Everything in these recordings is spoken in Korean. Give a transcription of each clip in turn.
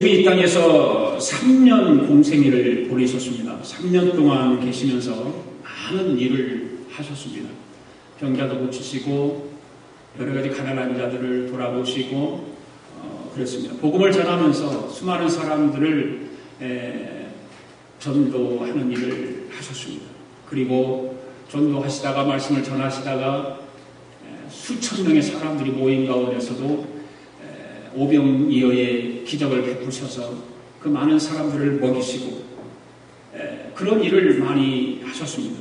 이 땅에서 3년 공생애를 보내셨습니다. 3년 동안 계시면서 많은 일을 하셨습니다. 병자도 고치시고 여러 가지 가난한 자들을 돌아보시고 그랬습니다. 복음을 전하면서 수많은 사람들을 전도하는 일을 하셨습니다. 그리고 전도하시다가 말씀을 전하시다가 수천 명의 사람들이 모인 가운데서도 오병이어의 기적을 베푸셔서 그 많은 사람들을 먹이시고 그런 일을 많이 하셨습니다.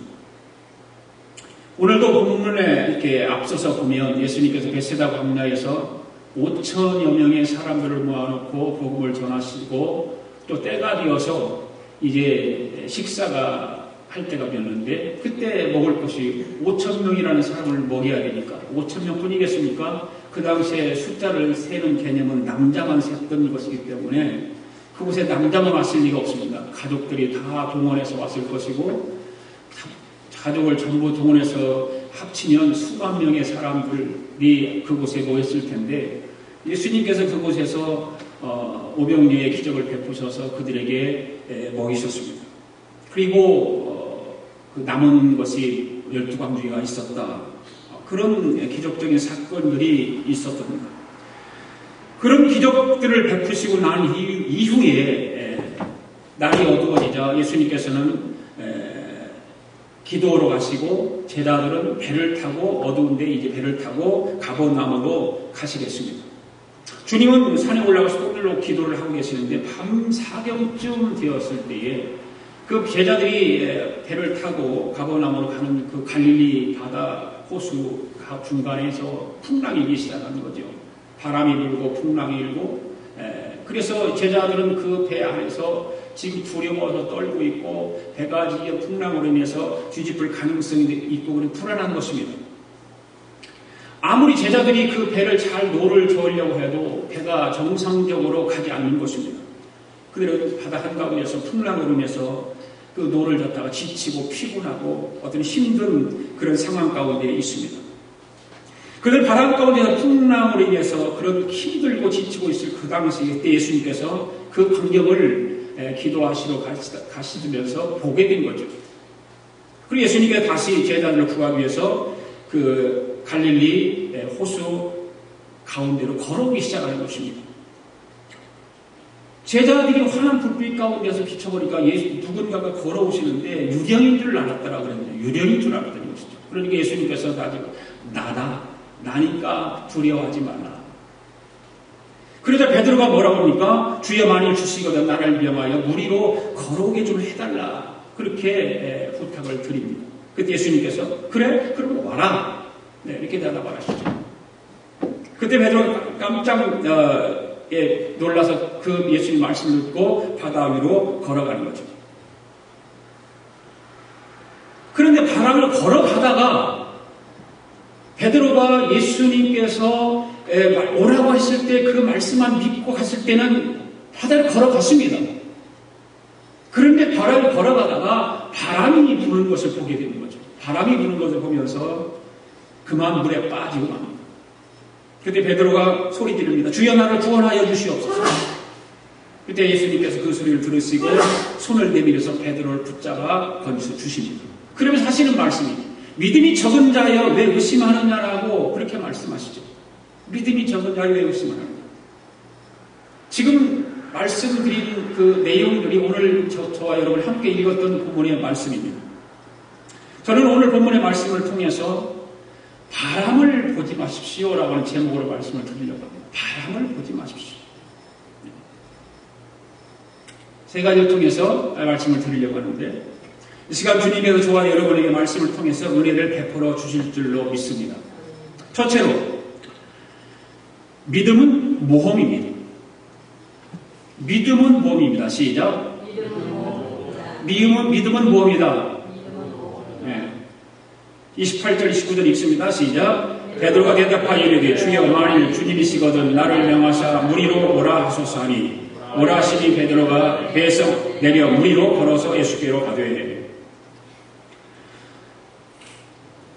오늘도 본문에 이렇게 앞서서 보면 예수님께서 베세다 광야에서 5천여 명의 사람들을 모아놓고 복음을 전하시고 또 때가 되어서 이제 식사가 할 때가 되었는데 그때 먹을 것이 5천 명이라는 사람을 먹여야 되니까 5천 명뿐이겠습니까? 그 당시에 숫자를 세는 개념은 남자만 셌던 것이기 때문에 그곳에 남자만 왔을 리가 없습니다. 가족들이 다 동원해서 왔을 것이고 가족을 전부 동원해서 합치면 수만 명의 사람들이 그곳에 모였을 텐데 예수님께서 그곳에서 오병이어의 기적을 베푸셔서 그들에게 먹이셨습니다. 그리고 그 남은 것이 12광주리가 있었다. 그런 기적적인 사건들이 있었답니다. 그런 기적들을 베푸시고 난 이후에 날이 어두워지자 예수님께서는 기도하러 가시고 제자들은 배를 타고 어두운데 이제 배를 타고 가버나움으로 가시겠습니다. 주님은 산에 올라가서 홀로 기도를 하고 계시는데 밤 사경쯤 되었을 때에 그 제자들이 배를 타고 가버나움으로 가는 그 갈릴리 바다 호수 중간에서 풍랑이 일기 시작하는 거죠. 바람이 불고 풍랑이 일고 그래서 제자들은 그 배 안에서 지금 두려워서 떨고 있고 배가 지금 풍랑으로 인해서 뒤집을 가능성이 있고 그런 불안한 것입니다. 아무리 제자들이 그 배를 잘 노를 저으려고 해도 배가 정상적으로 가지 않는 것입니다. 그들은 바다 한가운데서 풍랑으로 인해서 그 노를 젓다가 지치고 피곤하고 어떤 힘든 그런 상황 가운데 있습니다. 그들 바람 가운데서 풍랑으로 인해서 그런 힘들고 지치고 있을 그 당시에 그때 예수님께서 그 광경을 기도하시러 가시면서 보게 된 거죠. 그리고 예수님께서 다시 제자들을 구하기 위해서 그 갈릴리 호수 가운데로 걸어오기 시작하는 것입니다. 제자들이 환한 불빛 가운데서 비춰보니까 누군가가 걸어오시는데 유령인 줄 알았다라고 그랬는데 유령인 줄 알았다는 것이죠. 그러니까 예수님께서 나니까 두려워하지 마라. 그러자 베드로가 뭐라고 합니까? 주여 만일 주시거든 나를 위하여 무리로 걸어오게 좀 해달라. 그렇게 부탁을 드립니다. 그때 예수님께서 그래? 그럼 와라. 이렇게 대답하시죠. 그때 베드로가 깜짝 놀라서 그 예수님 말씀을 듣고 바다 위로 걸어가는 거죠. 그런데 바람을 걸어가다가 베드로가 예수님께서 오라고 했을 때 그 말씀만 믿고 갔을 때는 바다를 걸어갔습니다. 그런데 바람을 걸어가다가 바람이 부는 것을 보게 되는 거죠. 바람이 부는 것을 보면서 그만 물에 빠지고 맙니다. 그때 베드로가 소리 지릅니다. 주여 나를 구원하여 주시옵소서. 그때 예수님께서 그 소리를 들으시고 손을 내밀어서 베드로를 붙잡아 건져 주십니다. 그러면서 하시는 말씀이 믿음이 적은 자여 왜 의심하느냐라고 그렇게 말씀하시죠. 믿음이 적은 자여 왜 의심하느냐. 지금 말씀드린 그 내용들이 오늘 저와 여러분 함께 읽었던 본문의 말씀입니다. 저는 오늘 본문의 말씀을 통해서 바람을 보지 마십시오라고 하는 제목으로 말씀을 드리려고 합니다. 바람을 보지 마십시오. 세 가지를 통해서 말씀을 드리려고 하는데 이 시간 주님께서 저와 여러분에게 말씀을 통해서 은혜를 베풀어 주실 줄로 믿습니다. 첫째로 믿음은 모험입니다. 믿음은 모험입니다. 시작. 믿음은 모험이다. 28절 29절 읽습니다. 시작. 베드로가 대답하여 이르되 주여 만일 주님이시거든 나를 명하사 무리로 오라 하소서 하니 오라 하시니 베드로가 배에서 내려 무리로 걸어서 예수께로 가되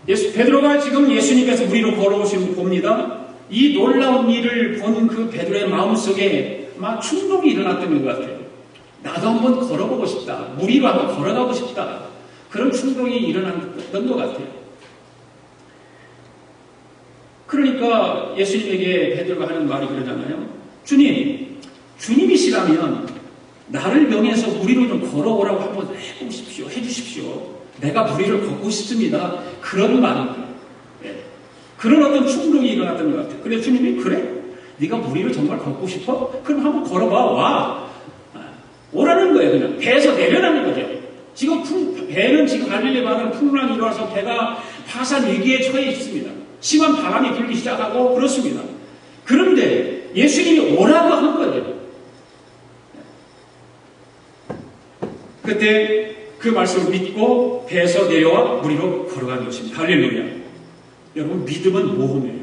베드로가 지금 예수님께서 무리로 걸어오시는 거 봅니다. 이 놀라운 일을 본 그 베드로의 마음속에 막 충동이 일어났던 것 같아요. 나도 한번 걸어보고 싶다. 물 위로 한번 걸어가고 싶다. 그런 충동이 일어났던 것 같아요. 그러니까 예수님에게 베드로가 하는 말이 그러잖아요. 주님이시라면 나를 명해서 물 위로 좀 걸어오라고 한번 해주십시오. 내가 물 위를 걷고 싶습니다. 그런 말입니다. 네. 그런 어떤 충동이 일어났던 것 같아요. 그래서 주님이 그래? 네가 물 위를 정말 걷고 싶어? 그럼 한번 걸어봐. 와. 오라는 거예요. 그냥 배에서 내려라는 거죠. 지금 배는 지금 갈릴리 바다는 풍랑이 일어나서 배가 파산 위기에 처해 있습니다. 심한 바람이 불기 시작하고 그렇습니다. 그런데 예수님이 오라고 한 거예요. 그때 그 말씀을 믿고 배에서 내려와 물 위로 걸어가는 것입니다. 할렐루야. 여러분, 믿음은 모험이에요.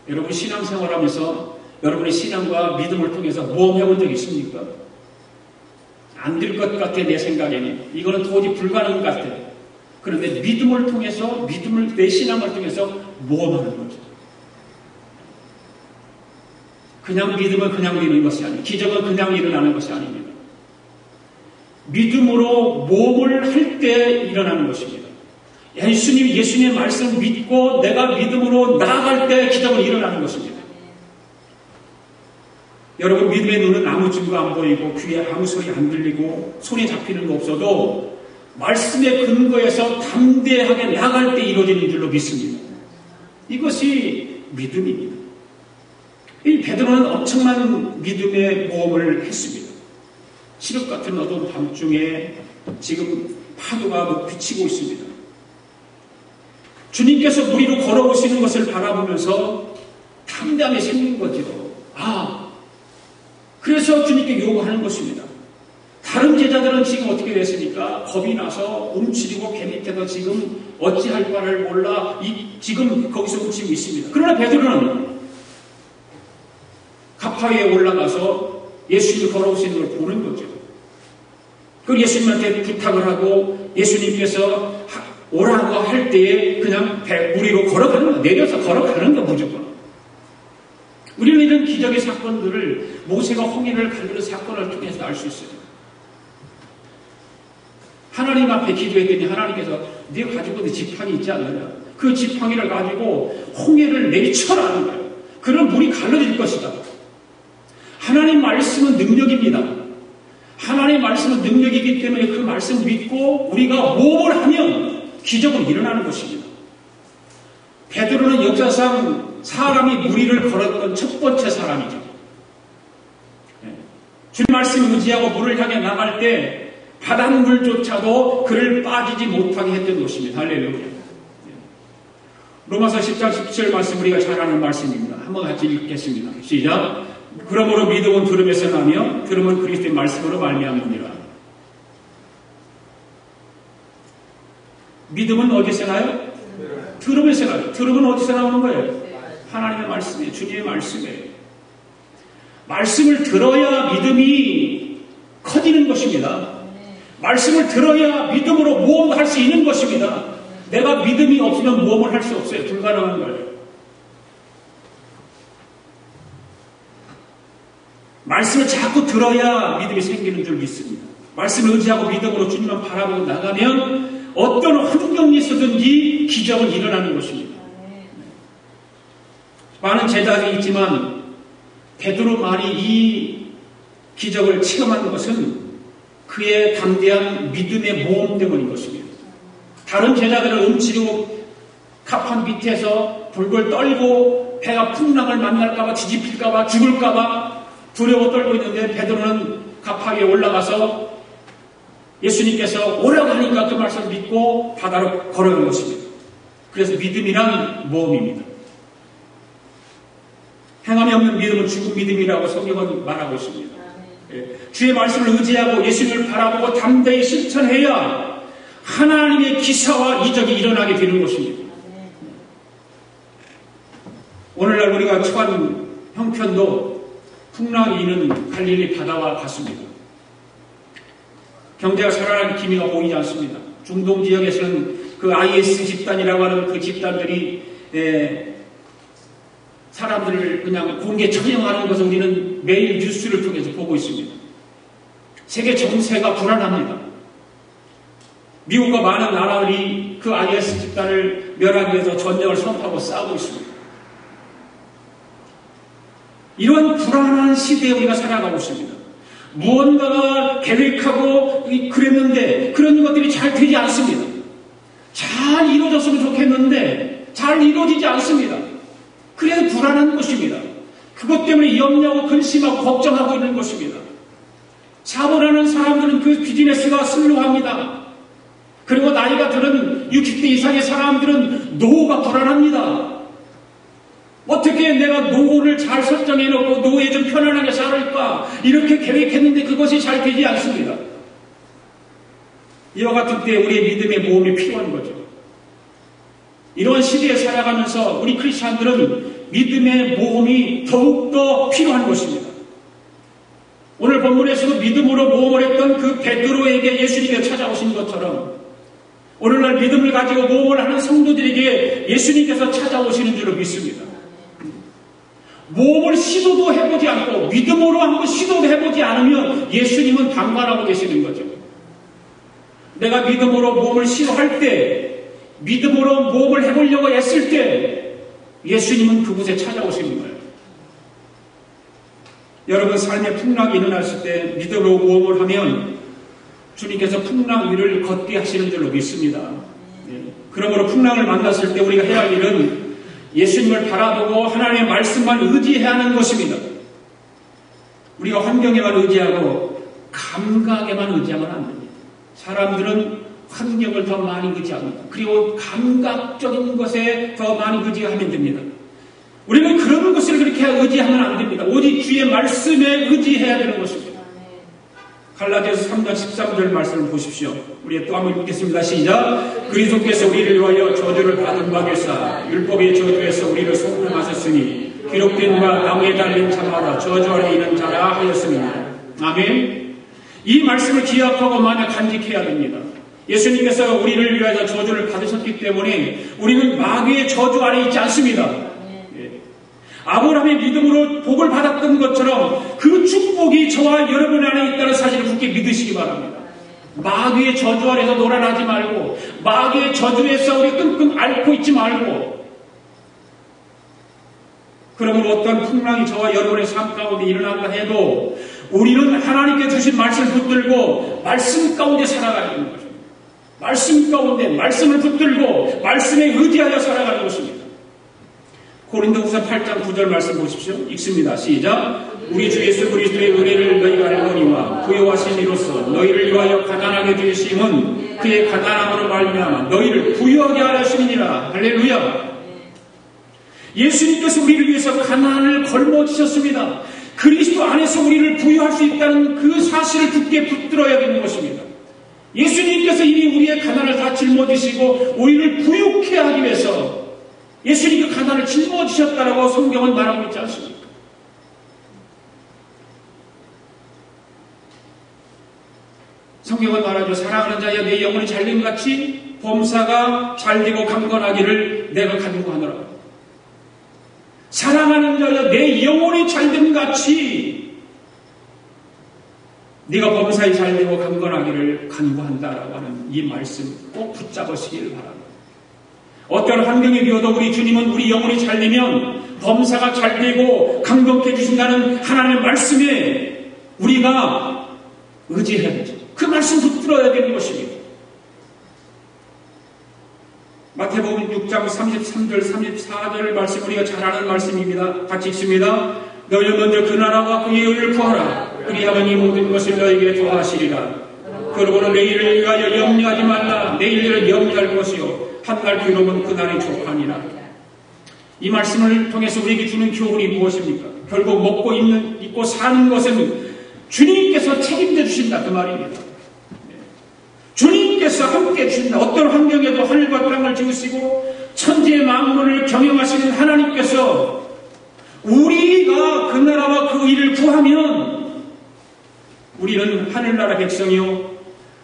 여러분, 신앙생활하면서 여러분의 신앙과 믿음을 통해서 모험해본 적 있습니까? 안 될 것 같아, 내 생각에는. 이거는 도저히 불가능한 것 같아. 그런데 믿음을 통해서, 내 신앙을 통해서 모험하는 거죠. 그냥 믿음은 그냥 되는 것이 아니에요. 기적은 그냥 일어나는 것이 아닙니다. 믿음으로 모험을 할 때 일어나는 것입니다. 예수님의 말씀을 믿고 내가 믿음으로 나아갈 때 기적은 일어나는 것입니다. 여러분, 믿음의 눈은 아무 증거 안 보이고 귀에 아무 소리 안 들리고 손에 잡히는 거 없어도 말씀의 근거에서 담대하게 나아갈 때 이루어지는 줄로 믿습니다. 이것이 믿음입니다. 이 베드로는 엄청난 믿음의 모험을 했습니다. 시력 같은 어두운 밤중에 지금 파도가 비치고 있습니다. 주님께서 물 위로 걸어오시는 것을 바라보면서 탐담이 생긴 거죠. 그래서 주님께 요구하는 것입니다. 다른 제자들은 지금 어떻게 됐습니까? 겁이 나서 움츠리고 배 밑에서 지금 어찌할 바를 몰라 지금 거기서 움츠리고 있습니다. 그러나 베드로는 가파 위에 올라가서 예수님이 걸어오시는 걸 보는 거죠. 그 예수님한테 부탁을 하고 예수님께서 오라고 할 때에 그냥 물 위로 걸어가는 거, 내려서 걸어가는 거 무조건. 우리는 이런 기적의 사건들을 모세가 홍해를 가르는 사건을 통해서 알 수 있어요. 하나님 앞에 기도했더니 하나님께서 네가 가지고 있는 지팡이 있지 않느냐? 그 지팡이를 가지고 홍해를 내리쳐라 하는 거예요. 그럼 물이 갈라질 것이다. 하나님 말씀은 능력입니다. 하나님 말씀은 능력이기 때문에 그 말씀을 믿고 우리가 모험을 하면 기적은 일어나는 것입니다. 베드로는 역사상 사람이 물 위를 걸었던 첫 번째 사람이죠. 주님 말씀을 의지하고 물을 향해 나갈 때 바닷물조차도 그를 빠지지 못하게 했던 것입니다. 할렐루야. 로마서 10장 17 말씀 우리가 잘 아는 말씀입니다. 한번 같이 읽겠습니다. 시작. 그러므로 믿음은 들음에서 나며 들음은 그리스도의 말씀으로 말미암느니라. 믿음은 어디서 나요? 들음에서 나요. 들음은 어디서 나오는 거예요? 하나님의 말씀이에요. 주님의 말씀이에요. 말씀을 들어야 믿음이 커지는 것입니다. 말씀을 들어야 믿음으로 모험할 수 있는 것입니다. 내가 믿음이 없으면 모험을 할 수 없어요. 불가능한 거예요. 말씀을 자꾸 들어야 믿음이 생기는 줄 믿습니다. 말씀을 의지하고 믿음으로 주님만 바라보고 나가면 어떤 환경에서든지 기적은 일어나는 것입니다. 많은 제자들이 있지만 베드로 말이 이 기적을 체험한 것은 그의 담대한 믿음의 모험 때문인 것입니다. 다른 제자들은 움츠리고 갑판 밑에서 불걸 떨고 배가 풍랑을 만날까봐 뒤집힐까봐 죽을까봐 두려워 떨고 있는데 베드로는 가파 위에 올라가서 예수님께서 오라고 하니까 그 말씀을 믿고 바다로 걸어간 것입니다. 그래서 믿음이란 모험입니다. 행함이 없는 믿음은 죽은 믿음이라고 성경은 말하고 있습니다. 주의 말씀을 의지하고 예수님을 바라보고 담대히 실천해야 하나님의 기사와 이적이 일어나게 되는 것입니다. 오늘날 우리가 처한 형편도 풍랑이 있는 갈릴리 바다와 같습니다. 경제가 살아나는 기미가 보이지 않습니다. 중동 지역에서는 그 IS 집단이라고 하는 그 집단들이 사람들을 그냥 공개 처형하는 것을 우리는 매일 뉴스를 통해서 보고 있습니다. 세계 정세가 불안합니다. 미국과 많은 나라들이 그 IS 집단을 멸하기 위해서 전쟁을 선포하고 싸우고 있습니다. 이런 불안한 시대에 우리가 살아가고 있습니다. 무언가가 계획하고 그랬는데 그런 것들이 잘 되지 않습니다. 잘 이루어졌으면 좋겠는데 잘 이루어지지 않습니다. 그래서 불안한 것입니다. 그것 때문에 염려하고 근심하고 걱정하고 있는 것입니다. 사고나는 사람들은 그 비즈니스가 슬로우합니다. 그리고 나이가 들은 60대 이상의 사람들은 노후가 불안합니다. 어떻게 내가 노후를 잘 설정해놓고 노후에 좀 편안하게 살을까 이렇게 계획했는데 그것이 잘 되지 않습니다. 이와 같은 때 우리의 믿음의 모험이 필요한 거죠. 이런 시대에 살아가면서 우리 크리스찬들은 믿음의 모험이 더욱더 필요한 것입니다. 오늘 본문에서도 믿음으로 모험을 했던 그 베드로에게 예수님이 찾아오신 것처럼 오늘날 믿음을 가지고 모험을 하는 성도들에게 예수님께서 찾아오시는 줄로 믿습니다. 모험을 시도도 해보지 않고 믿음으로 한번 시도도 해보지 않으면 예수님은 방관하고 계시는 거죠. 내가 믿음으로 모험을 시도할 때 믿음으로 모험을 해보려고 했을 때 예수님은 그곳에 찾아오시는 거예요. 여러분 삶의 풍랑이 일어났을 때 믿음으로 모험을 하면 주님께서 풍랑 위를 걷게 하시는 줄로 믿습니다. 그러므로 풍랑을 만났을 때 우리가 해야 할 일은 예수님을 바라보고 하나님의 말씀만 의지해야 하는 것입니다. 우리가 환경에만 의지하고 감각에만 의지하면 안 됩니다. 사람들은 환경을 더 많이 의지합니다. 그리고 감각적인 것에 더 많이 의지하면 됩니다. 우리는 그런 것을 그렇게 의지하면 안 됩니다. 오직 주의 말씀에 의지해야 되는 것입니다. 갈라디아서 3장 13절 말씀을 보십시오. 우리 또 한번 읽겠습니다. 시작. 그리스도께서 우리를 위하여 저주를 받은 바 될사 율법의 저주에서 우리를 속량하셨으니 기록된 바 나무에 달린 자마다 저주 아래 있는 자라 하였습니다. 아멘. 이 말씀을 기억하고 만약 간직해야 됩니다. 예수님께서 우리를 위하여 저주를 받으셨기 때문에 우리는 마귀의 저주 아래 있지 않습니다. 아브라함의 믿음으로 복을 받았던 것처럼 그 축복이 저와 여러분 안에 있다는 사실을 굳게 믿으시기 바랍니다. 마귀의 저주 아래서 놀아나지 말고 마귀의 저주에서 우리 끙끙 앓고 있지 말고 그러면 어떤 풍랑이 저와 여러분의 삶 가운데 일어난다 해도 우리는 하나님께 주신 말씀을 붙들고 말씀 가운데 살아가야 하는 것입니다. 말씀 가운데 말씀을 붙들고 말씀에 의지하여 살아가는 것입니다. 고린도후서 8장 9절 말씀 보십시오. 읽습니다. 시작. 우리 주 예수 그리스도의 은혜를 너희가 알거니와 부여하신 이로써 너희를 위하여 가난하게 되심은 그의 가난함으로 말미암아 너희를 부여하게 하셨느니라. 할렐루야. 예수님께서 우리를 위해서 가난을 걸머지셨습니다. 그리스도 안에서 우리를 부여할 수 있다는 그 사실을 굳게 붙들어야 되는 것입니다. 예수님께서 이미 우리의 가난을 다 짊어지시고 우리를 부유케 하기 위해서 예수님이 그 가난을 짊어지셨다라고 성경은 말하고 있지 않습니까? 성경은 말하죠. 사랑하는 자여 내 영혼이 잘됨같이 범사가 잘되고 강건하기를 내가 간구하노라. 사랑하는 자여 내 영혼이 잘됨같이 네가 범사에 잘되고 강건하기를 간구한다라고 하는 이 말씀 꼭 붙잡으시길 바랍니다. 어떤 환경에 비어도 우리 주님은 우리 영혼이 잘되면 범사가 잘되고 강건케 해주신다는 하나님의 말씀에 우리가 의지해야 되죠. 그 말씀 붙들어야 되는 것입니다. 마태복음 6장 33절 34절 말씀 우리가 잘 아는 말씀입니다. 같이 읽습니다. 너희는 먼저 그 나라와 그의 의를 구하라. 그리하면 이 모든 것을 너희에게 더하시리라. 그러고는 내일을 위하여 염려하지 말라. 내일 일을 염려할 것이요 한날 괴로움은 그날이 족하니라. 이 말씀을 통해서 우리에게 주는 교훈이 무엇입니까? 결국 먹고 입고 사는 것은 주님께서 책임져 주신다 그 말입니다. 주님께서 함께 주신다. 어떤 환경에도 하늘과 땅을 지으시고 천지의 만물을 경영하시는 하나님께서 우리가 그 나라와 그 일을 구하면 우리는 하늘나라 백성이요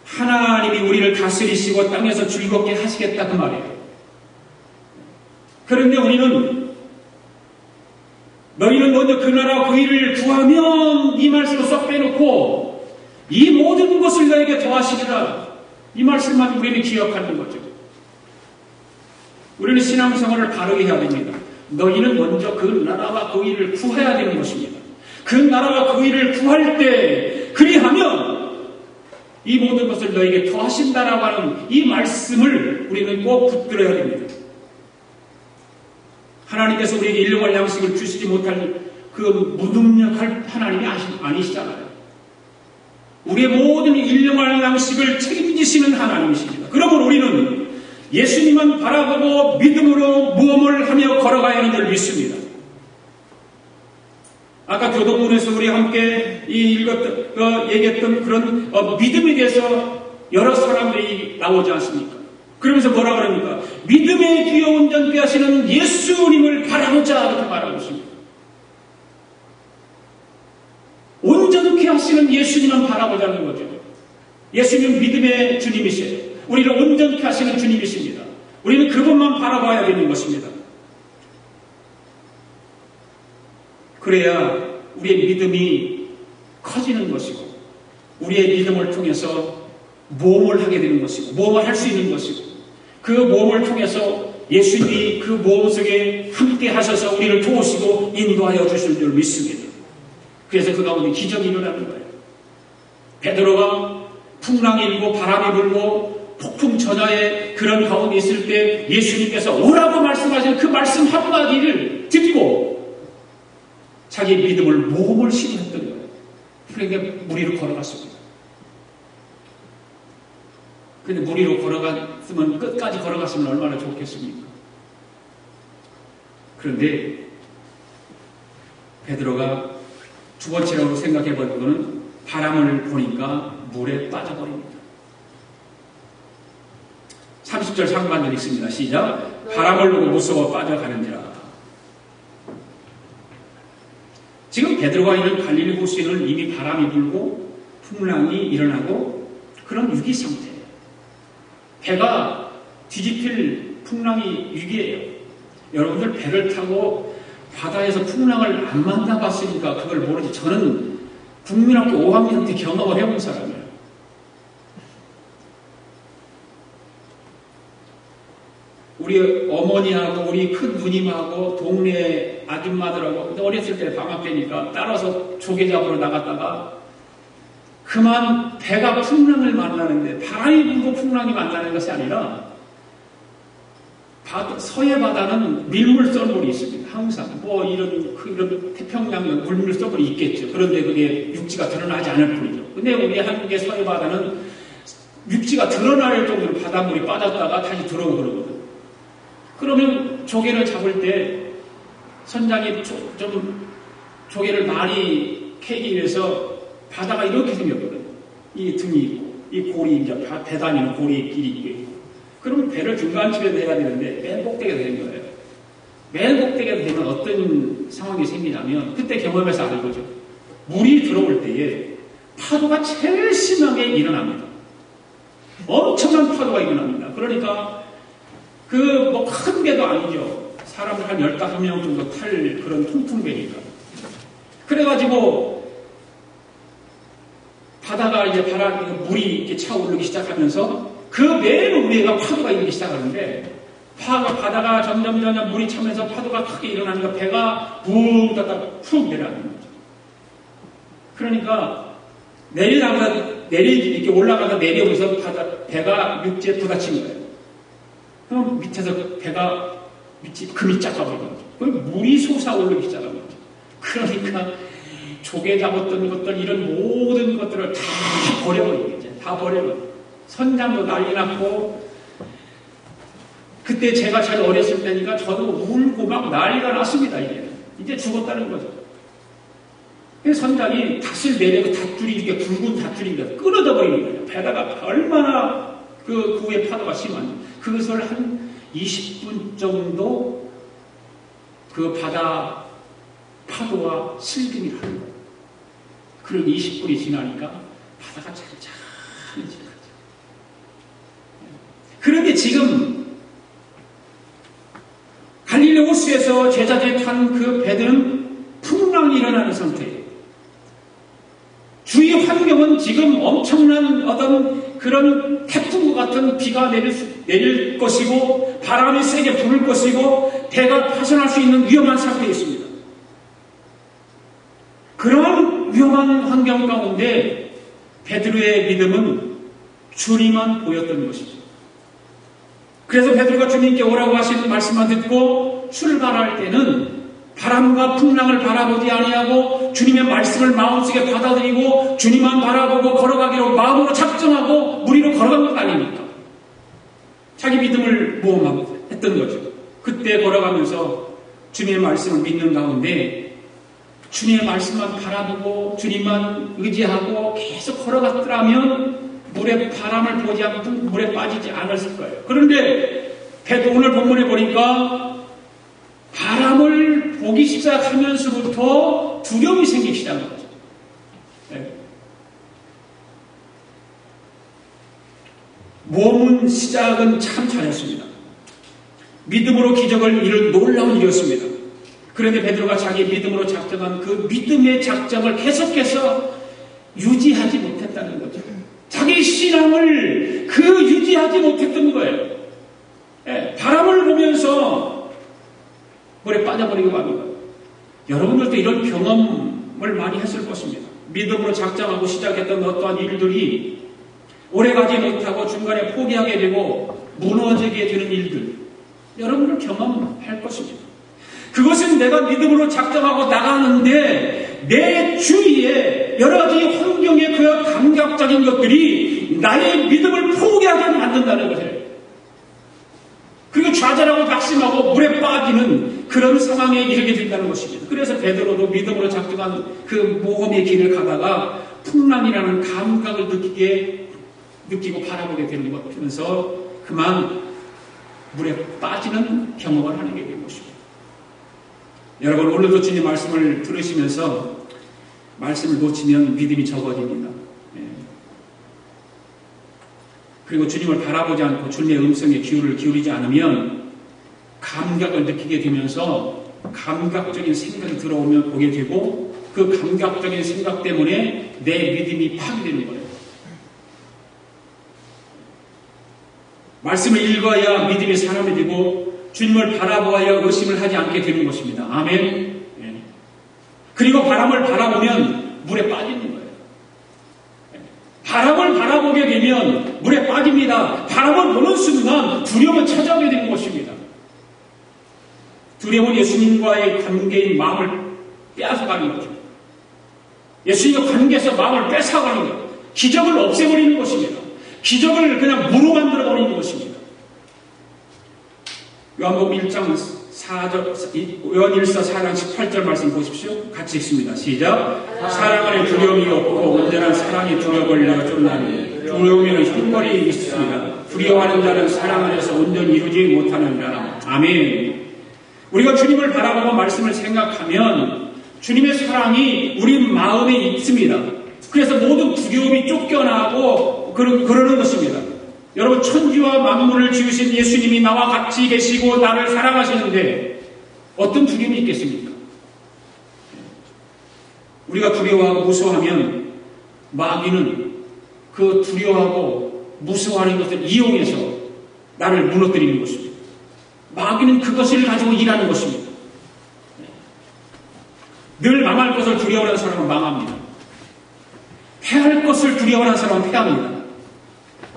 하나님이 우리를 다스리시고 땅에서 즐겁게 하시겠다 그 말이에요. 그런데 우리는 먼저 그 나라와 그 일을 구하면 이 말씀을 쏙 빼놓고 이 모든 것을 너에게 더하시리라. 이 말씀만 우리는 기억하는 거죠. 우리는 신앙생활을 바르게 해야 됩니다. 너희는 먼저 그 나라와 그 일을 구해야 되는 것입니다. 그 나라와 그 일을 구할 때 그리하면 이 모든 것을 너에게 더하신다라고 하는 이 말씀을 우리는 꼭 붙들어야 됩니다. 하나님께서 우리에게 일용할 양식을 주시지 못할 그 무능력할 하나님이 아니시잖아요. 우리의 모든 일용할 양식을 책임지시는 하나님이십니다. 그러므로 우리는 예수님만 바라보고 믿음으로 모험을 하며 걸어가야 하는 줄 믿습니다. 아까 교도문에서 우리 함께 얘기했던 그런 믿음에 대해서 여러 사람들이 나오지 않습니까? 그러면서 뭐라 그럽니까? 믿음의 뒤에 온전케 하시는 예수님을 바라보자 이렇게 말하고 있습니다. 온전케 하시는 예수님만 바라보자는 거죠. 예수님은 믿음의 주님이세요. 우리를 온전케 하시는 주님이십니다. 우리는 그분만 바라봐야 되는 것입니다. 그래야 우리의 믿음이 커지는 것이고 우리의 믿음을 통해서 모험을 하게 되는 것이고 모험을 할 수 있는 것이고 그 모험을 통해서 예수님이 그 모험 속에 함께 하셔서 우리를 도우시고 인도하여 주실 줄 믿습니다. 그래서 그 가운데 기적이 일어나는 거예요. 베드로가 풍랑이 일고 바람이 불고 폭풍 전야의 그런 가운데 있을 때 예수님께서 오라고 말씀하신 그 말씀 한마디를 듣고 자기의 믿음을 모험을 시도했던 거예요. 그러니까 무리로 걸어갔습니다. 그런데 무리로 걸어갔으면 끝까지 걸어갔으면 얼마나 좋겠습니까? 그런데 베드로가 두 번째로 생각해 본 거는 바람을 보니까 물에 빠져버립니다. 30절 상반절 있습니다. 시작. 바람을 보고 무서워 빠져가는지라. 지금 베드로가 있는 갈릴리 호수에는 이미 바람이 불고 풍랑이 일어나고 그런 위기 상태예요. 배가 뒤집힐 풍랑이 위기예요. 여러분들 배를 타고 바다에서 풍랑을 안 만나봤으니까 그걸 모르지. 저는 국민학교 5학년 때 경험을 해본 사람이에요. 우리 어머니하고 우리 큰 누님하고 동네 아줌마들하고 어렸을 때 방학 때니까 따라서 조개 잡으러 나갔다가 그만 배가 풍랑을 만나는데 바람이 불고 풍랑이 만나는 것이 아니라 서해 바다는 밀물썰물이 있습니다. 항상 이런 태평양 물물썰물이 있겠죠. 그런데 그게 육지가 드러나지 않을 뿐이죠. 근데 우리 한국의 서해 바다는 육지가 드러날 정도로 바닷물이 빠졌다가 다시 들어오고 그러거든요. 그러면 조개를 잡을 때 선장이 좀 조개를 많이 캐기 위해서 바다가 이렇게 생겼거든요. 이 등이 있고 이 골이 이제 배 다니는 골이 길이 있고 그러면 배를 중간쯤에 해야 되는데 맨 꼭대기가 되는 거예요. 맨 꼭대기가 되면 어떤 상황이 생기냐면 그때 경험해서 아는 거죠. 물이 들어올 때에 파도가 제일 심하게 일어납니다. 엄청난 파도가 일어납니다. 그러니까 뭐 큰 배도 아니죠. 사람들 한 15명 정도 탈 그런 통풍배니까. 그래가지고 바다가 이제 물이 이렇게 차오르기 시작하면서 그 맨 위에가 파도가 일기 시작하는데 바다가 점점 물이 차면서 파도가 크게 일어나니까 배가 붕 떴다가 푹 내려가는 거죠. 그러니까 이렇게 올라가다 내려오면서 배가 육지에 부딪힌 거예요. 그럼 밑에서 배가 금이 쫙가버린 거죠. 그럼 물이 솟아오르기 시작한 거죠. 그러니까 조개 잡았던 것들 이런 모든 것들을 다 버려버리겠죠. 다 버려버리고 선장도 난리 났고 그때 제가 제일 어렸을 때니까 저도 울고 막 난리가 났습니다. 이제 죽었다는 거죠. 그래서 선장이 닷을 내려고 닷줄이 이렇게 굵은 닷줄이 끊어져 버리는 거예요. 배다가 얼마나 그 위에 파도가 심한지 그것을 한 20분 정도 그 바다 파도와 슬금이 하는 거예요. 그리고 20분이 지나니까 바다가 찬찬해지는 거죠. 그런데 지금 갈릴리 호수에서 제자들이 탄 그 배들은 풍랑 풍랑이 일어나는 상태예요. 주위 환경은 지금 엄청난 어떤 그런 태풍과 같은 비가 내릴 것이고 바람이 세게 부를 것이고 배가 파손할 수 있는 위험한 상태에 있습니다. 그런 위험한 환경 가운데 베드로의 믿음은 주님만 보였던 것이죠. 그래서 베드로가 주님께 오라고 하시는 말씀만 듣고 출발할 때는 바람과 풍랑을 바라보지 아니하고 주님의 말씀을 마음속에 받아들이고 주님만 바라보고 걸어가기로 마음으로 작정하고 무리로 걸어간 것 아닙니까? 자기 믿음을 모험하고 했던 거죠. 그때 걸어가면서 주님의 말씀을 믿는 가운데 주님의 말씀만 바라보고 주님만 의지하고 계속 걸어갔더라면 물에 바람을 보지 않고 물에 빠지지 않았을 거예요. 그런데 오늘 본문에 보니까 바람을 보기 시작하면서부터 두려움이 생기기 시작한 거죠. 네. 모험은 시작은 참 잘했습니다. 믿음으로 기적을 이룰 놀라운 일이었습니다. 그런데 베드로가 자기 믿음으로 작정한 그 믿음의 작정을 계속해서 유지하지 못했다는 거죠. 자기 신앙을 유지하지 못했던 거예요. 네. 바람을 보면서 물에 빠져버리고 합니다. 여러분들도 이런 경험을 많이 했을 것입니다. 믿음으로 작정하고 시작했던 어떠한 일들이 오래가지 못하고 중간에 포기하게 되고 무너지게 되는 일들, 여러분들 경험할 것입니다. 그것은 내가 믿음으로 작정하고 나가는데 내 주위에 여러 가지 환경의 그 감각적인 것들이 나의 믿음을 포기하게 만든다는 것이에요. 그리고 좌절하고 낙심하고 물에 빠지는 그런 상황에 이르게 된다는 것입니다. 그래서 베드로도 믿음으로 작정한 그 모험의 길을 가다가 풍랑이라는 감각을 느끼고 바라보게 되는 것이면서 그만 물에 빠지는 경험을 하게 된 것입니다. 여러분, 오늘도 주님 말씀을 들으시면서 말씀을 놓치면 믿음이 적어집니다. 그리고 주님을 바라보지 않고 주님의 음성에 귀를 기울이지 않으면 감각을 느끼게 되면서 감각적인 생각이 들어오면 보게 되고 그 감각적인 생각 때문에 내 믿음이 파괴되는 거예요. 말씀을 읽어야 믿음의 사람이 되고 주님을 바라보아야 의심을 하지 않게 되는 것입니다. 아멘. 그리고 바람을 바라보면 물에 빠지는 거예요. 바람을 바라보게 되면 물에 빠집니다. 바람을 보는 순간 두려움을 찾아오게 되는 것입니다. 두려움은 예수님과의 관계인 마음을 빼앗아가는 거죠. 예수님과 관계에서 마음을 뺏어가는 것, 기적을 없애버리는 것입니다. 기적을 그냥 무로 만들어버리는 것입니다. 요한복음 1장 4절, 요한일서 4장 18절 말씀 보십시오. 같이 읽습니다. 시작. 사랑 안에 두려움이 없고 온전한 사랑이 두려움을 내가 쫓나니 두려움에는 흉벌이 있습니다. 두려워하는 자는 사랑 안에서 온전히 이루지 못하느니라. 아멘. 우리가 주님을 바라보고 말씀을 생각하면 주님의 사랑이 우리 마음에 있습니다. 그래서 모든 두려움이 쫓겨나고 그러는 것입니다. 여러분, 천지와 만물을 지으신 예수님이 나와 같이 계시고 나를 사랑하시는데 어떤 두려움이 있겠습니까? 우리가 두려워하고 무서워하면 마귀는 그 두려워하고 무서워하는 것을 이용해서 나를 무너뜨리는 것입니다. 마귀는 그것을 가지고 일하는 것입니다. 늘 망할 것을 두려워하는 사람은 망합니다. 패할 것을 두려워하는 사람은 패합니다.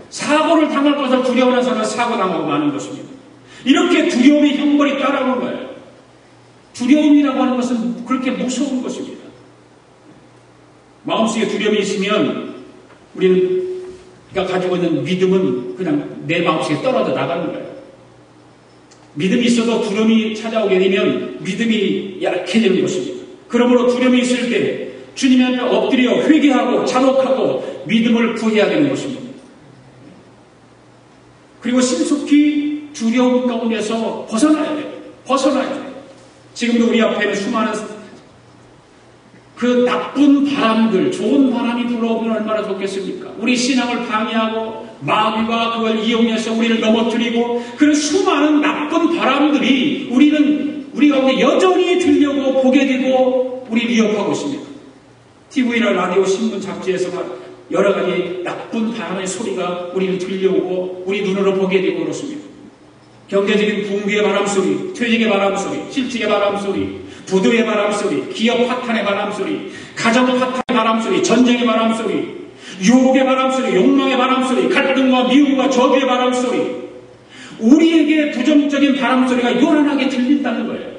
사고를 당할 것을 두려워하는 사람은 사고당하고 마는 것입니다. 이렇게 두려움이 형벌이 따라오는 거예요. 두려움이라고 하는 것은 그렇게 무서운 것입니다. 마음속에 두려움이 있으면 우리가 가지고 있는 믿음은 그냥 내 마음속에 떨어져 나가는 거예요. 믿음이 있어도 두려움이 찾아오게 되면 믿음이 약해지는 것입니다. 그러므로 두려움이 있을 때 주님 앞에 엎드려 회개하고 자복하고 믿음을 구해야 되는 것입니다. 그리고 신속히 두려움 가운데서 벗어나야 돼요. 벗어나야 돼요. 지금도 우리 앞에는 수많은 그 나쁜 바람들, 좋은 바람이 불어오면 얼마나 좋겠습니까? 우리 신앙을 방해하고 마귀가 그걸 이용해서 우리를 넘어뜨리고 그런 수많은 나쁜 바람들이 우리 가운데 여전히 들려고 보게 되고 우리 위협하고 있습니다. TV나 라디오, 신문, 잡지에서 여러 가지 나쁜 바람의 소리가 우리는 들려오고 우리 눈으로 보게 되고 그렇습니다. 경제적인 붕괴의 바람소리, 퇴직의 바람소리, 실직의 바람소리, 부도의 바람소리, 기업 파탄의 바람소리, 가정 파탄의 바람소리, 전쟁의 바람소리, 유혹의 바람소리, 욕망의 바람소리, 갈등과 미움과 저주의 바람소리, 우리에게 부정적인 바람소리가 요란하게 들린다는 거예요.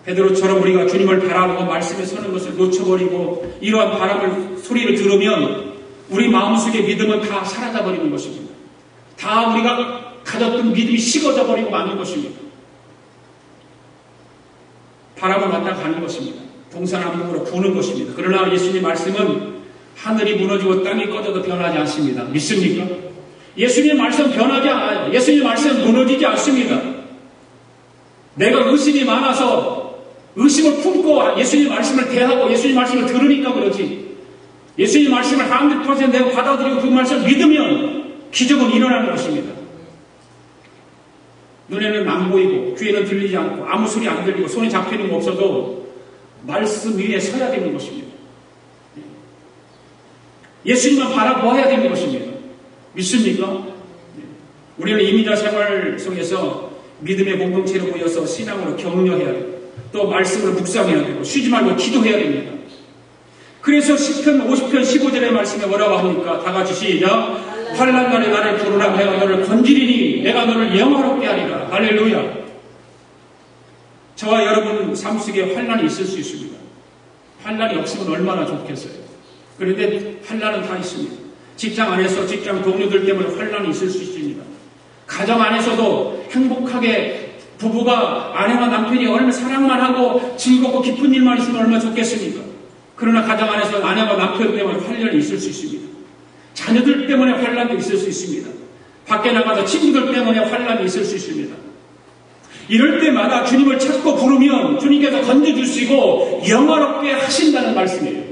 베드로처럼 우리가 주님을 바라보고 말씀에 서는 것을 놓쳐버리고 이러한 바람을 소리를 들으면 우리 마음속의 믿음은 다 사라져버리는 것입니다. 다 우리가 가졌던 믿음이 식어져 버리고 마는 것입니다. 바람을 맞다 가는 것입니다. 동서남북으로 부는 것입니다. 그러나 예수님 말씀은 하늘이 무너지고 땅이 꺼져도 변하지 않습니다. 믿습니까? 예수님의 말씀 변하지 않아요. 예수님의 말씀은 무너지지 않습니다. 내가 의심이 많아서 의심을 품고 예수님 말씀을 대하고 예수님 말씀을 들으니까 그렇지. 예수님 말씀을 100% 내가 받아들이고 그 말씀을 믿으면 기적은 일어나는 것입니다. 눈에는 안 보이고 귀에는 들리지 않고 아무 소리 안 들리고 손에 잡히는 거 없어도 말씀 위에 서야 되는 것입니다. 예수님만 바라보아야 되는 것입니다. 믿습니까? 우리는 이민자 생활 속에서 믿음의 공동체로 모여서 신앙으로 격려해야 되고 또 말씀을 묵상해야 되고 쉬지 말고 기도해야 됩니다. 그래서 시편 50편 15절의 말씀에 뭐라고 합니까? 다 같이 시작. 환난 날에 나를 부르라. 내가 너를 건지리니 내가 너를 영화롭게 하리라. 할렐루야. 저와 여러분 삶 속에 환난이 있을 수 있습니다. 환난이 없으면 얼마나 좋겠어요. 그런데 환난은 다 있습니다. 직장 안에서 직장 동료들 때문에 환난이 있을 수 있습니다. 가정 안에서도 행복하게 부부가 아내와 남편이 얼마나 사랑만 하고 즐겁고 기쁜 일만 있으면 얼마나 좋겠습니까? 그러나 가정 안에서 아내와 남편 때문에 환난이 있을 수 있습니다. 자녀들 때문에 환난도 있을 수 있습니다. 밖에 나가서 친구들 때문에 환난이 있을 수 있습니다. 이럴 때마다 주님을 찾고 부르면 주님께서 건져주시고 영화롭게 하신다는 말씀이에요.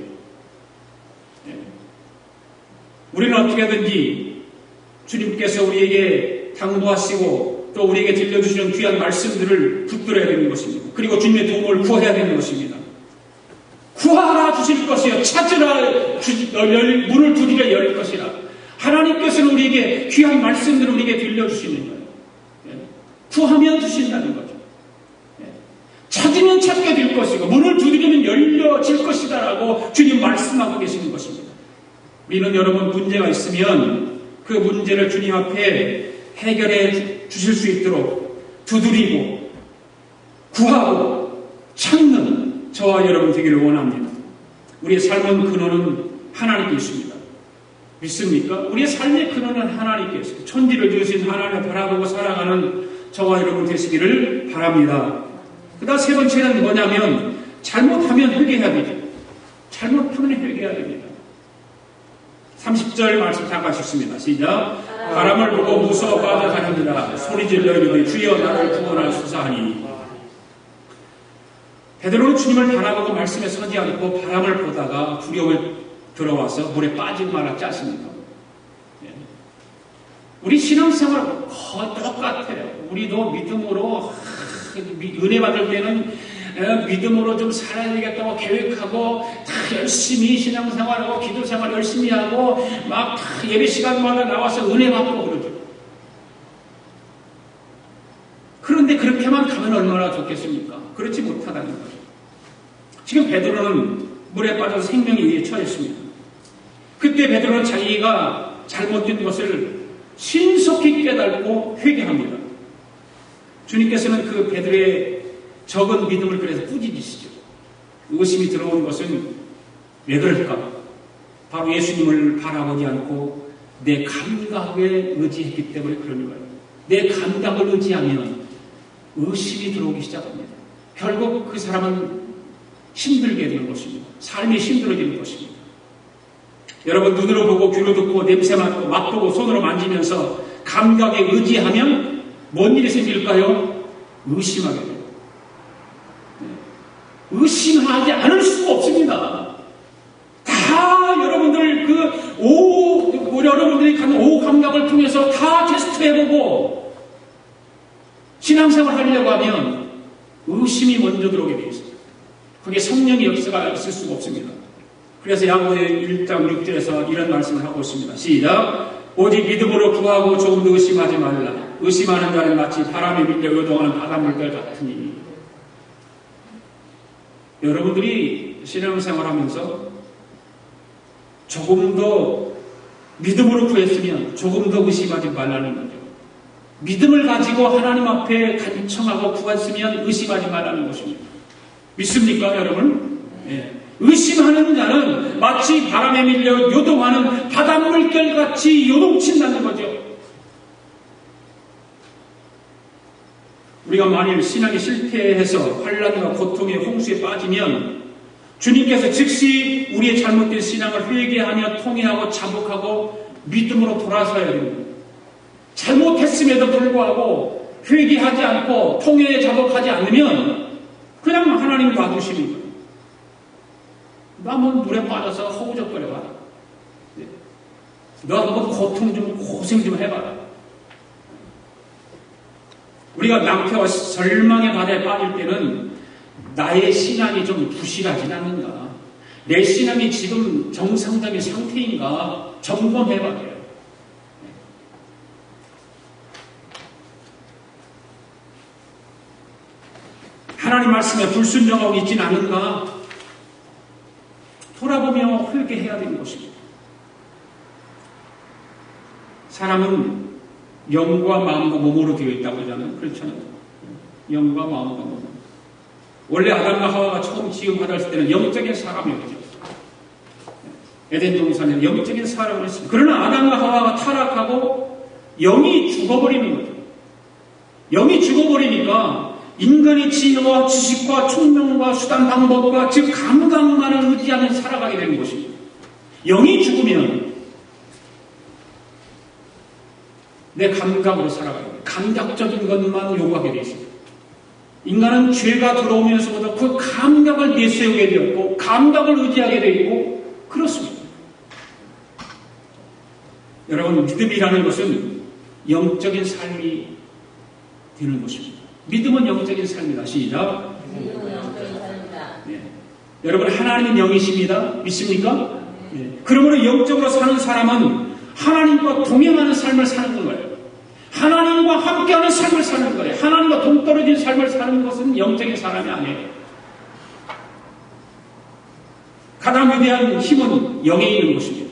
우리는 어떻게든지 주님께서 우리에게 당부하시고 또 우리에게 들려주시는 귀한 말씀들을 붙들어야 되는 것입니다. 그리고 주님의 도움을 구해야 되는 것입니다. 구하라 주실 것이요 찾으라 문을 두드려 열릴 것이라. 하나님께서는 우리에게 귀한 말씀들을 우리에게 들려주시는 거예요. 구하면 주신다는 거죠. 찾으면 찾게 될 것이고 문을 두드리면 열려질 것이다 라고 주님 말씀하고 계시는 것입니다. 우리는 여러분 문제가 있으면 그 문제를 주님 앞에 해결해 주실 수 있도록 두드리고 구하고 찾는 저와 여러분 되기를 원합니다. 우리의 삶은 근원은 하나님께 있습니다. 믿습니까? 우리의 삶의 근원은 하나님께 있습니다. 천지를 지으신 하나님을 바라보고 살아가는 저와 여러분 되시기를 바랍니다. 그 다음 세 번째는 뭐냐면 잘못하면 회개해야 되죠. 잘못하면 회개해야 됩니다. 30절 말씀 잠깐 읽습니다. 시작. 바람을 보고 무서워 빠져가느니라 소리질러 이르되 주여 나를 구원하소서 하니. 베드로는 주님을 바라보고 말씀에 서지 않고 바람을 보다가 두려움을 들어와서 물에 빠지고 말았지 않습니까? 우리 신앙생활은 똑같아요. 우리도 믿음으로 은혜 받을 때는 믿음으로 좀 살아야 되겠다고 계획하고 다 열심히 신앙생활하고 기도생활 열심히 하고 막 예배 시간마다 나와서 은혜 받고 그러죠. 그런데 그렇게만 가면 얼마나 좋겠습니까? 그렇지 못하다는 거죠. 지금 베드로는 물에 빠져서 생명의 위에 처했습니다. 그때 베드로는 자기가 잘못된 것을 신속히 깨닫고 회개합니다. 주님께서는 그 베드로의 적은 믿음을 그래서 꾸짖으시죠. 의심이 들어온 것은 왜 그럴까? 바로 예수님을 바라보지 않고 내 감각에 의지했기 때문에 그러는 거예요. 내 감각을 의지하면 의심이 들어오기 시작합니다. 결국 그 사람은 힘들게 되는 것입니다. 삶이 힘들어지는 것입니다. 여러분 눈으로 보고 귀로 듣고 냄새 맡고 맛보고 손으로 만지면서 감각에 의지하면 뭔 일이 생길까요? 의심하게 돼요. 의심하지 않을 수가 없습니다. 다 여러분들 여러분들이 갖는 오후 감각을 통해서 다 테스트해보고 신앙생활 하려고 하면 의심이 먼저 들어오게 돼요. 있을 수가 없습니다. 그래서 야고보서 1장 6절에서 이런 말씀을 하고 있습니다. 시작. 오직 믿음으로 구하고 조금도 의심하지 말라. 의심하는 자는 마치 바람에 밀려 요동하는 바닷물결 같으니. 여러분들이 신앙생활하면서 조금 더 믿음으로 구했으면 조금 더 의심하지 말라는 거죠. 믿음을 가지고 하나님 앞에 간청하고 구했으면 의심하지 말라는 것입니다. 믿습니까, 여러분? 예. 의심하는 자는 마치 바람에 밀려 요동하는 바닷물결 같이 요동친다는 거죠. 우리가 만일 신앙이 실패해서 환난과 고통의 홍수에 빠지면 주님께서 즉시 우리의 잘못된 신앙을 회개하며 통회하고 자복하고 믿음으로 돌아서야 됩니다. 잘못했음에도 불구하고 회개하지 않고 통회에 자복하지 않으면 그냥 하나님 놔두시는 거예요. 너 한번 물에 빠져서 허우적거려봐라. 너 한번 고통 좀 고생 좀 해봐라. 우리가 낭패와 절망의 바다에 빠질 때는 나의 신앙이 좀 부실하진 않는가? 내 신앙이 지금 정상적인 상태인가? 점검해봐야 돼요. 하나님 말씀에 불순종하고 있지는 않은가? 돌아보며 회개해야 되는 것입니다. 사람은 영과 마음과 몸으로 되어 있다고 하잖아요. 그렇잖아요. 영과 마음과 몸. 원래 아담과 하와가 처음 지음받았을 때는 영적인 사람이었죠. 에덴 동산에는 영적인 사람을 했습니다. 그러나 아담과 하와가 타락하고 영이 죽어버리는 거죠. 영이 죽어버리니까 인간의 지혜와 지식과 총명과 수단 방법과 즉 감각만을 의지하며 살아가게 되는 것입니다. 영이 죽으면 내 감각으로 살아가게 돼요. 감각적인 것만 요구하게 되어 있습니다. 인간은 죄가 들어오면서부터 그 감각을 내세우게 되었고 감각을 의지하게 되고 그렇습니다. 여러분 믿음이라는 것은 영적인 삶이 되는 것입니다. 믿음은 영적인 삶이다. 시작. 믿음은 영적인 삶이다. 네. 여러분 하나님은 영이십니다. 믿습니까? 네. 그러므로 영적으로 사는 사람은 하나님과 동행하는 삶을 사는 거예요. 하나님과 함께하는 삶을 사는 거예요. 하나님과 동떨어진 삶을 사는 것은 영적인 사람이 아니에요. 가장 위대한 힘은 영에 있는 것입니다.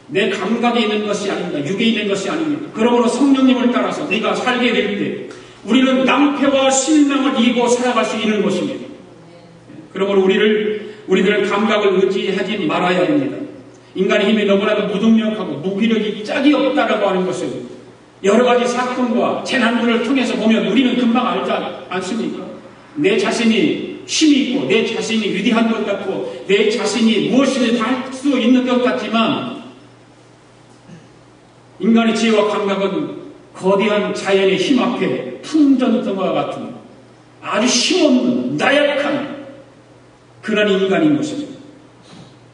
내 감각에 있는 것이 아닙니다. 육에 있는 것이 아닙니다. 그러므로 성령님을 따라서 우리가 살게 될 때 우리는 낭패와 실망을 이기고 살아갈 수 있는 것입니다. 그러므로 우리들은 감각을 의지하지 말아야 됩니다. 인간의 힘이 너무나도 무능력하고 무기력이 짝이 없다라고 하는 것은 여러 가지 사건과 재난들을 통해서 보면 우리는 금방 알지 않습니까? 내 자신이 힘이 있고 내 자신이 위대한 것 같고 내 자신이 무엇이든 다 할 수 있는 것 같지만 인간의 지혜와 감각은 거대한 자연의 힘 앞에 풍전등화 같은 아주 힘없는 나약한 그런 인간인 것입니다.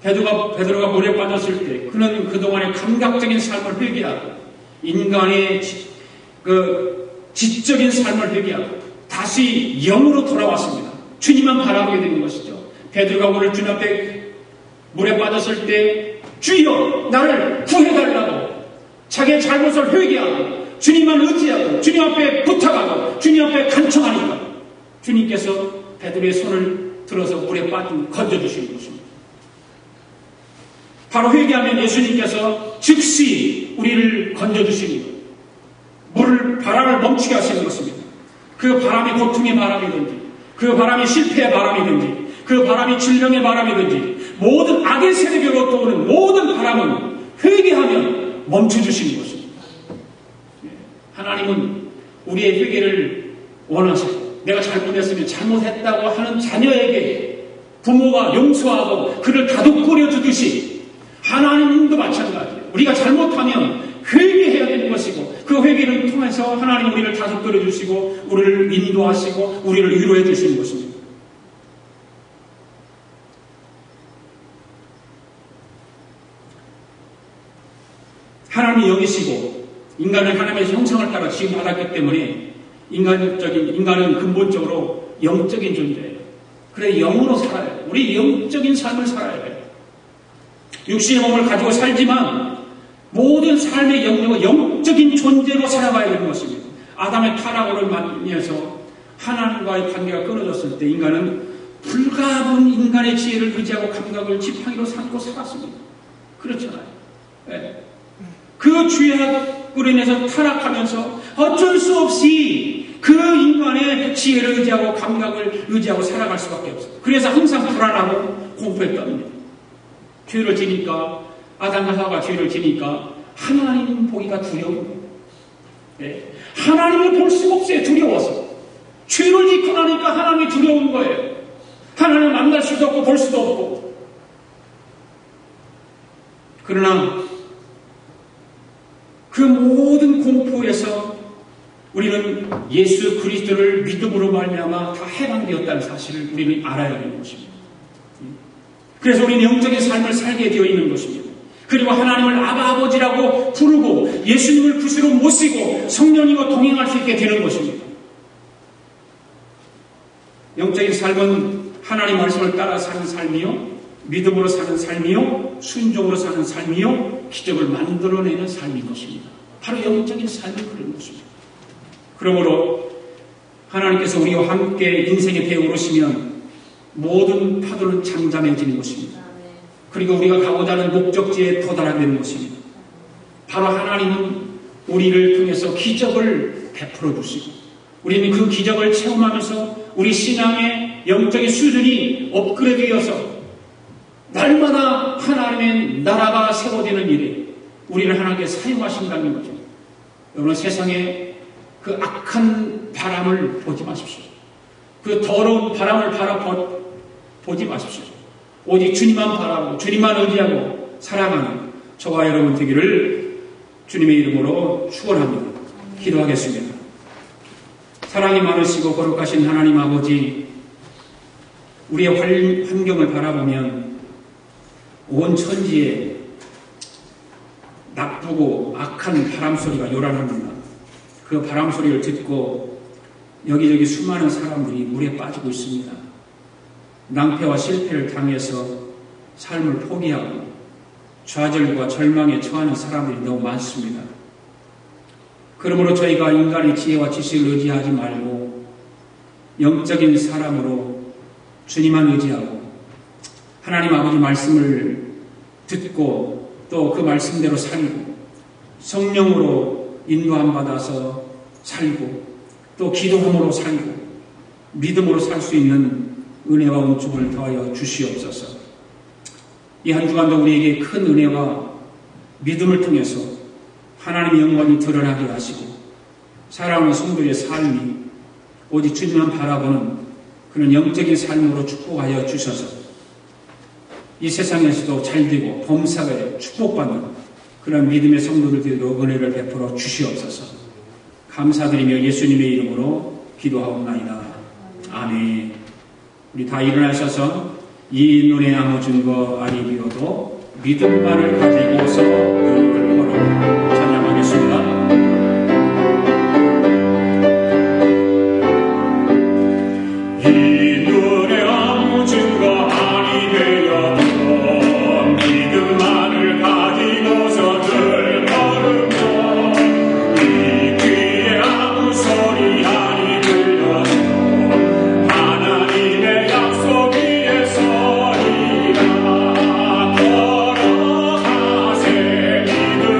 베드로가 물에 빠졌을 때 그는 그동안의 감각적인 삶을 회개하고 인간의 지적인 삶을 회개하고 다시 영으로 돌아왔습니다. 주님만 바라보게 되는 것이죠. 베드로가 오늘 주님 앞에 물에 빠졌을 때 주여 나를 구해달라고 자기의 잘못을 회개하고 주님만 의지하고 주님 앞에 부탁하고 주님 앞에 간청하니까 주님께서 베드로의 손을 들어서 물에 빠진 건져주시는 것입니다. 바로 회개하면 예수님께서 즉시 우리를 건져주십니다. 바람을 멈추게 하시는 것입니다. 그 바람이 고통의 바람이든지 그 바람이 실패의 바람이든지 그 바람이 질병의 바람이든지 모든 악의 세력으로 떠오는 모든 바람은 회개하면 멈춰주시는 것입니다. 하나님은 우리의 회개를 원하시고 내가 잘못했으면 잘못했다고 하는 자녀에게 부모가 용서하고 그를 다독거려 주듯이 하나님도 마찬가지예요. 우리가 잘못하면 회개해야 되는 것이고 그 회개를 통해서 하나님 우리를 다독거려 주시고 우리를 인도하시고 우리를 위로해 주시는 것입니다. 하나님이 영이시고 인간은 하나님의 형상을 따라 지음받았기 때문에 인간은 근본적으로 영적인 존재예요. 그래서 영으로 살아요. 돼요. 우리 영적인 삶을 살아야 돼요. 육신의 몸을 가지고 살지만 모든 삶의 영역은 영적인 존재로 살아가야 되는 것입니다. 아담의 타락으로 인해서 하나님과의 관계가 끊어졌을 때 인간은 불가분 인간의 지혜를 의지하고 감각을 지팡이로 삼고 살았습니다. 그렇잖아요. 네. 그 죄악으로 인해서 타락하면서 어쩔 수 없이 그 인간의 지혜를 의지하고 감각을 의지하고 살아갈 수밖에 없어요. 그래서 항상 불안하고 공포했답니다. 죄를 지니까, 아담과 하와가 죄를 지니까 하나님 보기가 두려운 거예요. 네. 하나님을 볼 수가 없어요. 두려워서. 죄를 짓고 나니까 하나님이 두려운 거예요. 하나님을 만날 수도 없고 볼 수도 없고. 그러나 그 모든 공포에서 우리는 예수 그리스도를 믿음으로 말미암아 다 해방되었다는 사실을 우리는 알아야 하는 것입니다. 그래서 우리는 영적인 삶을 살게 되어 있는 것입니다. 그리고 하나님을 아버지라고 부르고 예수님을 구주로 모시고 성령님과 동행할 수 있게 되는 것입니다. 영적인 삶은 하나님 말씀을 따라 사는 삶이요, 믿음으로 사는 삶이요, 순종으로 사는 삶이요, 기적을 만들어내는 삶인 것입니다. 바로 영적인 삶이 그런 것입니다. 그러므로 하나님께서 우리와 함께 인생의 배에 오르시면 모든 파도는 잠잠해지는 것입니다. 그리고 우리가 가고자 하는 목적지에 도달하게 되는 것입니다. 바로 하나님은 우리를 통해서 기적을 베풀어 주시고 우리는 그 기적을 체험하면서 우리 신앙의 영적인 수준이 업그레이드되어서 날마다 하나님의 나라가 세워지는 일에 우리를 하나님께 사용하신다는 거죠. 여러분, 세상에 그 악한 바람을 보지 마십시오. 그 더러운 바람을 보지 마십시오. 오직 주님만 바라보고 주님만 의지하고 살아가는 저와 여러분 되기를 주님의 이름으로 축원합니다. 기도하겠습니다. 사랑이 많으시고 거룩하신 하나님 아버지, 우리의 환경을 바라보면 온 천지에 나쁘고 악한 바람소리가 요란합니다. 그 바람소리를 듣고 여기저기 수많은 사람들이 물에 빠지고 있습니다. 낭패와 실패를 당해서 삶을 포기하고 좌절과 절망에 처하는 사람들이 너무 많습니다. 그러므로 저희가 인간의 지혜와 지식을 의지하지 말고 영적인 사람으로 주님만 의지하고 하나님 아버지 말씀을 듣고 또 그 말씀대로 살고 성령으로 인도함 받아서 살고 또 기도함으로 살고 믿음으로 살 수 있는 은혜와 은총을 더하여 주시옵소서. 이 한 주간도 우리에게 큰 은혜와 믿음을 통해서 하나님의 영광이 드러나게 하시고 사랑하는 성도의 삶이 오직 주님만 바라보는 그런 영적인 삶으로 축복하여 주셔서 이 세상에서도 잘되고 범사에 축복받는 그런 믿음의 성도들에게도 은혜를 베풀어 주시옵소서. 감사드리며 예수님의 이름으로 기도하옵나이다. 아멘. 우리 다 일어나셔서 이 눈에 아무진 거 아니 비어도 믿음만을 가지고서 눈을 걸어 찬양하겠습니다. 걸어가세 믿음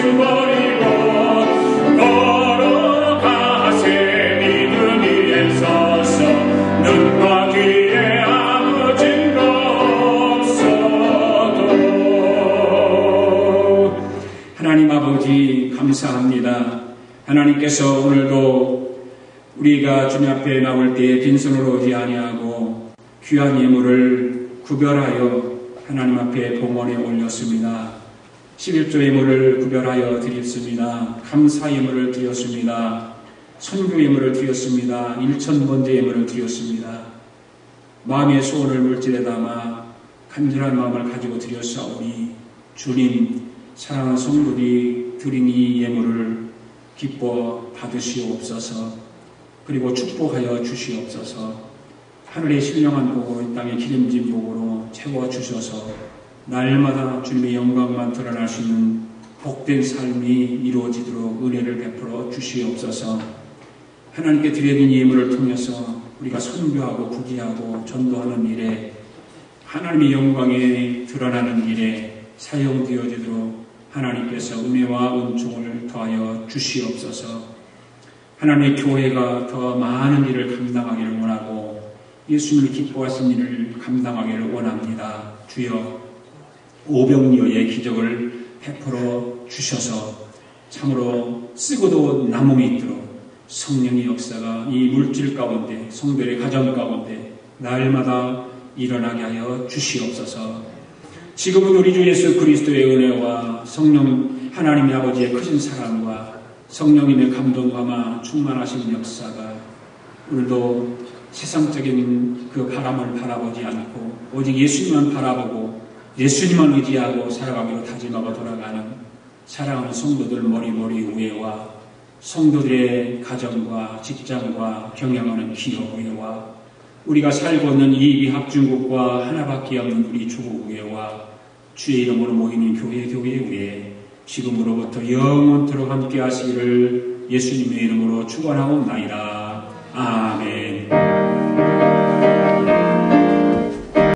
짐 버리고 걸어가세 믿음 위에 서서 눈과 귀에 아무 증거 없어도. 하나님 아버지 감사합니다. 하나님께서 오늘도 우리가 주님 앞에 나올 때에 빈손으로 오지 아니하고 귀한 예물을 구별하여 하나님 앞에 봉헌에 올렸습니다. 11조 예물을 구별하여 드렸습니다. 감사 예물을 드렸습니다. 선교 예물을 드렸습니다. 1,000번째 예물을 드렸습니다. 마음의 소원을 물질에 담아 간절한 마음을 가지고 드렸사오니 주님, 사랑하는 성도들이 드린 이 예물을 기뻐 받으시옵소서. 그리고 축복하여 주시옵소서. 하늘의 신령한 복으로 이 땅의 기름진 복으로 채워주셔서 날마다 주님의 영광만 드러날 수 있는 복된 삶이 이루어지도록 은혜를 베풀어 주시옵소서. 하나님께 드려진 예물을 통해서 우리가 선교하고 구기하고 전도하는 일에 하나님의 영광이 드러나는 일에 사용되어지도록 하나님께서 은혜와 은총을 더하여 주시옵소서. 하나님의 교회가 더 많은 일을 감당하기를 원하고 예수님이 기뻐하신 일을 감당하기를 원합니다. 주여 오병이어의 기적을 베풀어 주셔서 참으로 쓰고도 남음이 있도록 성령의 역사가 이 물질 가운데 성도의 가정 가운데 날마다 일어나게 하여 주시옵소서. 지금은 우리 주 예수 그리스도의 은혜와 성령 하나님의 아버지의 크신 사랑과 성령님의 감동감화 충만하신 역사가 오늘도 세상적인 그 바람을 바라보지 않고 오직 예수님만 바라보고 예수님만 의지하고 살아가기로 다짐하고 돌아가는 사랑하는 성도들 머리 위에와 성도들의 가정과 직장과 경영하는 기업 위에와 우리가 살고 있는 이 합중국과 하나밖에 없는 우리 조국 위에와 주의 이름으로 모이는 교회 위에 지금으로부터 영원토록 함께 하시기를 예수님의 이름으로 축원하옵나이다. 아멘.